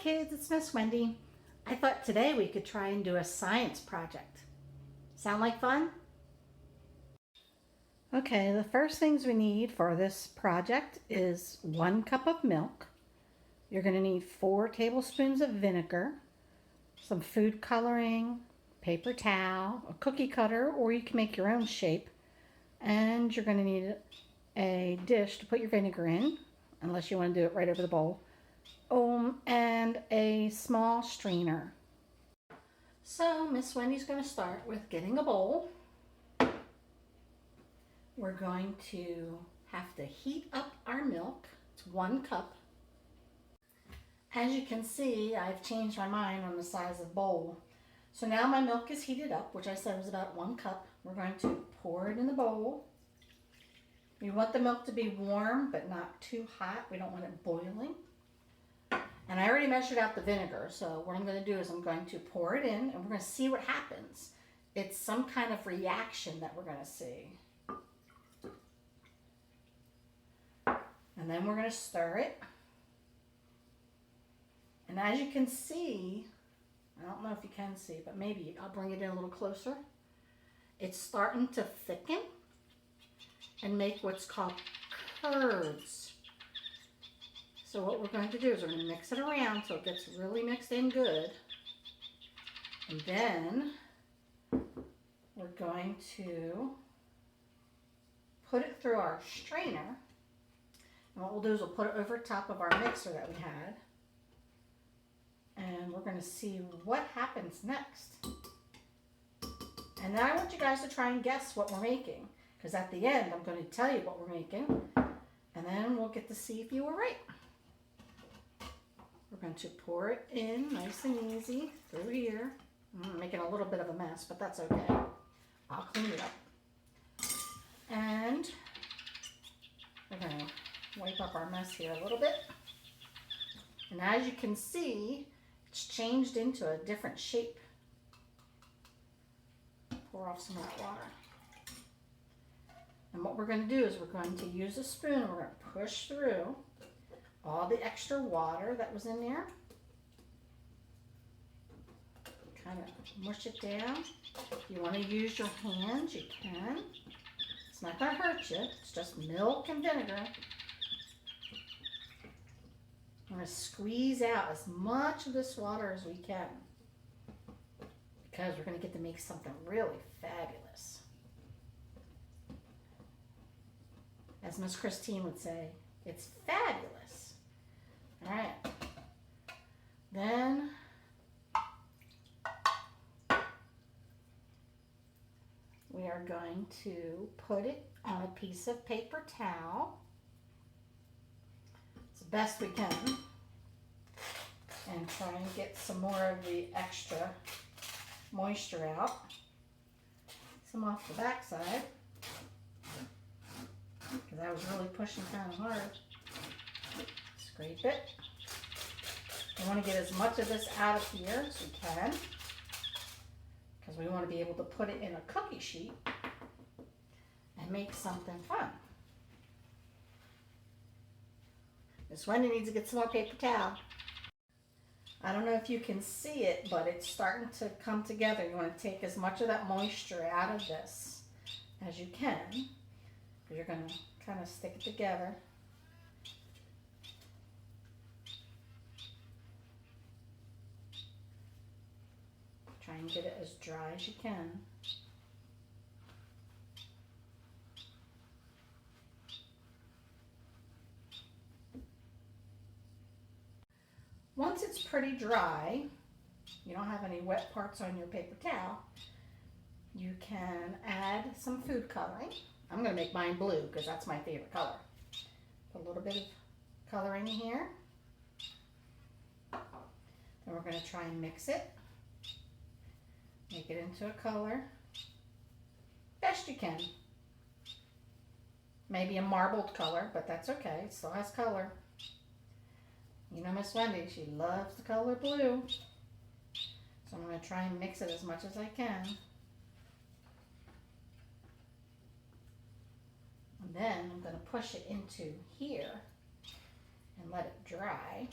kids, it's Miss Wendy. I thought today we could try and do a science project. Sound like fun? Okay, the first things we need for this project is 1 cup of milk. You're going to need 4 tablespoons of vinegar, some food coloring, paper towel, a cookie cutter, or you can make your own shape. And you're going to need a dish to put your vinegar in, unless you want to do it right over the bowl. And a small strainer. So Miss Wendy's going to start with getting a bowl. We're going to have to heat up our milk. It's 1 cup. As you can see, I've changed my mind on the size of the bowl. So now my milk is heated up, which I said was about 1 cup. We're going to pour it in the bowl. We want the milk to be warm, but not too hot. We don't want it boiling. And I already measured out the vinegar, so what I'm going to do is I'm going to pour it in, and we're going to see what happens. It's some kind of reaction that we're going to see. And then we're going to stir it. And as you can see, I don't know if you can see, but maybe I'll bring it in a little closer. It's starting to thicken and make what's called curds. So what we're going to do is we're going to mix it around so it gets really mixed in good. And then we're going to put it through our strainer. And what we'll do is we'll put it over top of our mixer that we had. And we're going to see what happens next. And then I want you guys to try and guess what we're making. Because at the end, I'm going to tell you what we're making. And then we'll get to see if you were right. We're going to pour it in nice and easy through here. I'm making a little bit of a mess, but that's okay. I'll clean it up. And we're going to wipe up our mess here a little bit. And as you can see, it's changed into a different shape. Pour off some of that water. And what we're going to do is we're going to use a spoon and we're going to push through all the extra water that was in there. Kind of mush it down. If you want to use your hands, you can. It's not going to hurt you. It's just milk and vinegar. I'm going to squeeze out as much of this water as we can, because we're going to get to make something really fabulous. As Miss Christine would say, it's fabulous. All right. Then we are going to put it on a piece of paper towel. It's the best we can. And try and get some more of the extra moisture out. Some off the back side, because I was really pushing kind of hard. Scrape it. We want to get as much of this out of here as we can, because we want to be able to put it in a cookie sheet and make something fun. Miss Wendy needs to get some more paper towel. I don't know if you can see it, but it's starting to come together. You want to take as much of that moisture out of this as you can, because you're going to kind of stick it together. Try and get it as dry as you can. Once it's pretty dry, you don't have any wet parts on your paper towel, you can add some food coloring. I'm going to make mine blue because that's my favorite color. Put a little bit of coloring in here. Then we're going to try and mix it. Make it into a color. Best you can. Maybe a marbled color, but that's okay. It still has color. You know Miss Wendy, she loves the color blue. So I'm going to try and mix it as much as I can. And then I'm going to push it into here and let it dry.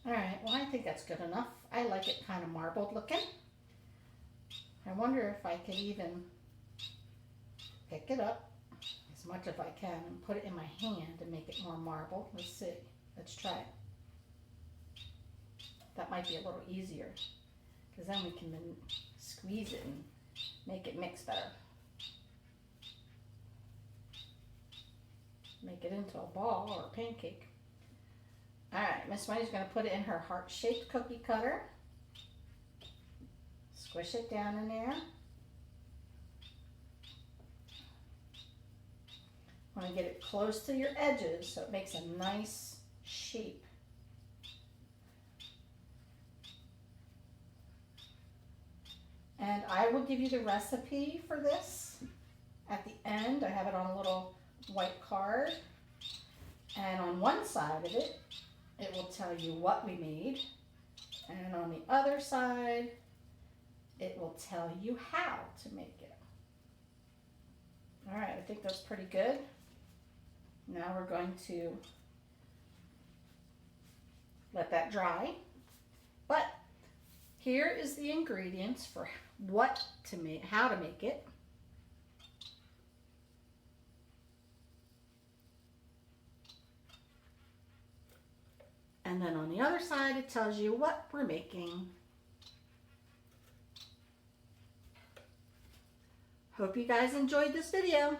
All right, well, I think that's good enough. I like it kind of marbled looking. I wonder if I could even pick it up as much as I can and put it in my hand and make it more marbled. Let's see. Let's try it. That might be a little easier because then we can then squeeze it and make it mix better. Make it into a ball or a pancake. All right, Miss Wendy's going to put it in her heart-shaped cookie cutter. Squish it down in there. Want to get it close to your edges so it makes a nice shape. And I will give you the recipe for this at the end. I have it on a little white card. And on one side of it, it will tell you what we made. And on the other side, it will tell you how to make it. All right, I think that's pretty good. Now we're going to let that dry. But here is the ingredients for what to make, how to make it. And then on the other side, it tells you what we're making. Hope you guys enjoyed this video.